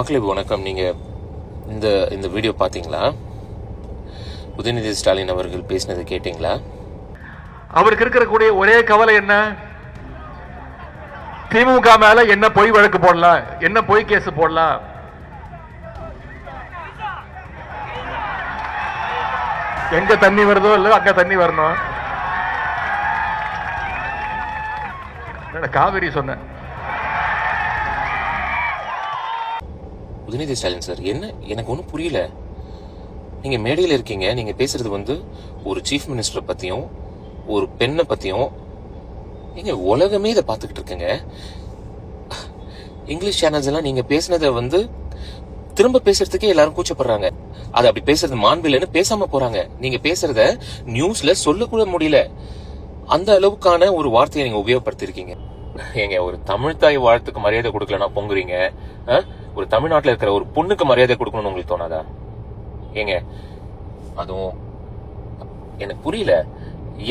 மக்களுக்கு வணக்கம். நீங்கள் இந்த இந்த வீடியோ பார்த்தீங்களா? உதயநிதி ஸ்டாலின் அவர்கள் பேசினது கேட்டீங்களா? அவருக்கு இருக்கக்கூடிய ஒரே கவலை என்ன? திமுக மேல என்ன பொய் வழக்கு போடலாம், என்ன பொய் கேஸ் போடலாம். எங்க தண்ணி வருதோ இல்ல அங்க தண்ணி வரணும். காவிரி சொன்ன உதயநிதி ஸ்டாலின் சார், என்ன எனக்கு ஒன்றும் புரியல. நீங்க மேடையில் இருக்கீங்க, நீங்க பேசுறது ஒரு சீஃப் மினிஸ்டரை பத்தியும் ஒரு பெண்ணை பத்தியும். நீங்க உலகமே இதை பார்த்துக்கிட்டு இருக்குங்க. இங்கிலீஷ் சேனல்ஸ் எல்லாம் நீங்க பேசினதை திரும்ப பேசுறதுக்கே எல்லாரும் கூச்சப்படுறாங்க. அது அப்படி பேசுறது மாண்பில்லைன்னு பேசாம போறாங்க. நீங்க பேசுறத நியூஸ்ல சொல்லக்கூட முடியல. அந்த அளவுக்கான ஒரு வார்த்தையை நீங்க உபயோகப்படுத்திருக்கீங்க. ஏங்க, ஒரு தமிழ் தாய் வாழ்த்துக்கு மரியாதை கொடுக்கலன்னா பொங்குறீங்க. ஒரு தமிழ்நாட்டில் இருக்கிற ஒரு பொண்ணுக்கு மரியாதை கொடுக்கணும்னு உங்களுக்கு தோணாதா? ஏங்க, அதுவும் எனக்கு புரியல.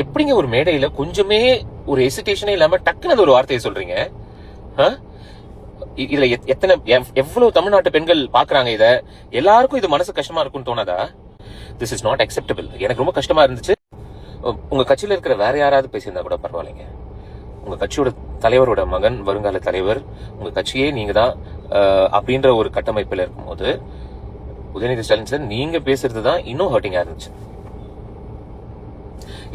எப்படிங்க ஒரு மேடையில கொஞ்சமே ஒரு ஹெசிடேஷனே இல்லாம டக்குன்னு ஒரு வார்த்தையை சொல்றீங்க? இதுல எவ்வளவு தமிழ்நாட்டு பெண்கள் பாக்குறாங்க இத. எல்லாருக்கும் இது மனசு கஷ்டமா இருக்கும்னு தோணாதா? This is not acceptable. எனக்கு ரொம்ப கஷ்டமா இருந்துச்சு. உங்க கட்சியில இருக்கிற வேற யாராவது பேசியிருந்தா கூட பரவாயில்லைங்க. உங்க கட்சியோட தலைவரோட மகன் வருங்கால தலைவர், உங்க கட்சியே நீங்க தான் அப்படின்ற ஒரு கட்டமைப்பில் இருக்கும்போது உதயநிதி ஸ்டாலின் சார் நீங்க பேசுறது தான் இன்னும் ஹர்ட்டிங்கா இருந்துச்சு.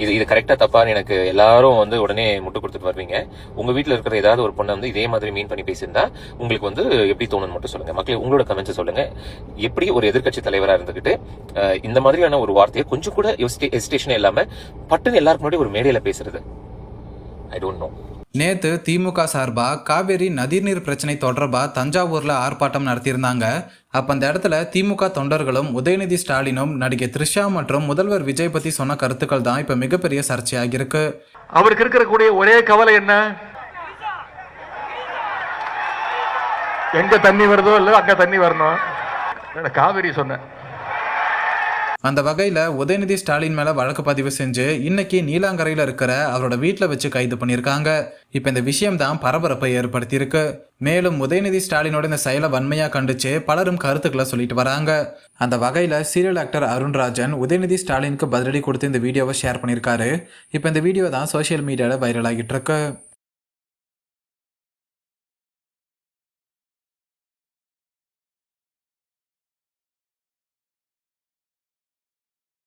இது கரெக்டா தப்பான்னு எனக்கு எல்லாரும் உடனே முட்டு கொடுத்துட்டு வருவீங்க. உங்க வீட்டுல இருக்கிற ஏதாவது ஒரு பொண்ணை இதே மாதிரி மீன் பண்ணி பேசியிருந்தா உங்களுக்கு எப்படி தோணுன்னு மட்டும் சொல்லுங்க. மக்களே, உங்களோட கமெண்ட்ஸ் சொல்லுங்க. எப்படி ஒரு எதிர்கட்சி தலைவரா இருந்துகிட்டு இந்த மாதிரியான ஒரு வார்த்தையை கொஞ்சம் கூட ஹெசிடேஷன் இல்லாம பட்டுன்னு எல்லாருக்கும் முன்னாடி ஒரு மேடையில பேசுறது, ஐ டோன்ட் நோ. நேற்று திமுக சார்பாக காவேரி நதிநீர் பிரச்சனை தொடர்பாக தஞ்சாவூரில் ஆர்ப்பாட்டம் நடத்தியிருந்தாங்க. அப்போ அந்த இடத்துல திமுக தொண்டர்களும் உதயநிதி ஸ்டாலினும் நடிகை த்ரிஷா மற்றும் முதல்வர் விஜய் பற்றி சொன்ன கருத்துக்கள் தான் இப்போ மிகப்பெரிய சர்ச்சையாகிருக்கு. அவருக்கு இருக்கக்கூடிய ஒரே கவலை என்ன? எங்க தண்ணி வருதோ இல்ல அங்க தண்ணி வரணும். காவிரி சொன்ன அந்த வகையில் உதயநிதி ஸ்டாலின் மேலே வழக்கு பதிவு செஞ்சு இன்னைக்கு நீலாங்கரையில் இருக்கிற அவரோட வீட்டில் வச்சு கைது பண்ணியிருக்காங்க. இப்போ இந்த விஷயம் தான் பரபரப்பை ஏற்படுத்தியிருக்கு. மேலும் உதயநிதி ஸ்டாலினோட இந்த செயலை வன்மையாக கண்டிச்சு பலரும் கருத்துக்களை சொல்லிட்டு வராங்க. அந்த வகையில் சீரியல் ஆக்டர் அருண்ராஜன் உதயநிதி ஸ்டாலினுக்கு பதிலடி கொடுத்து இந்த வீடியோவை ஷேர் பண்ணியிருக்காரு. இப்போ இந்த வீடியோ தான் சோஷியல் மீடியாவில் வைரல் ஆகிட்டு இருக்கு.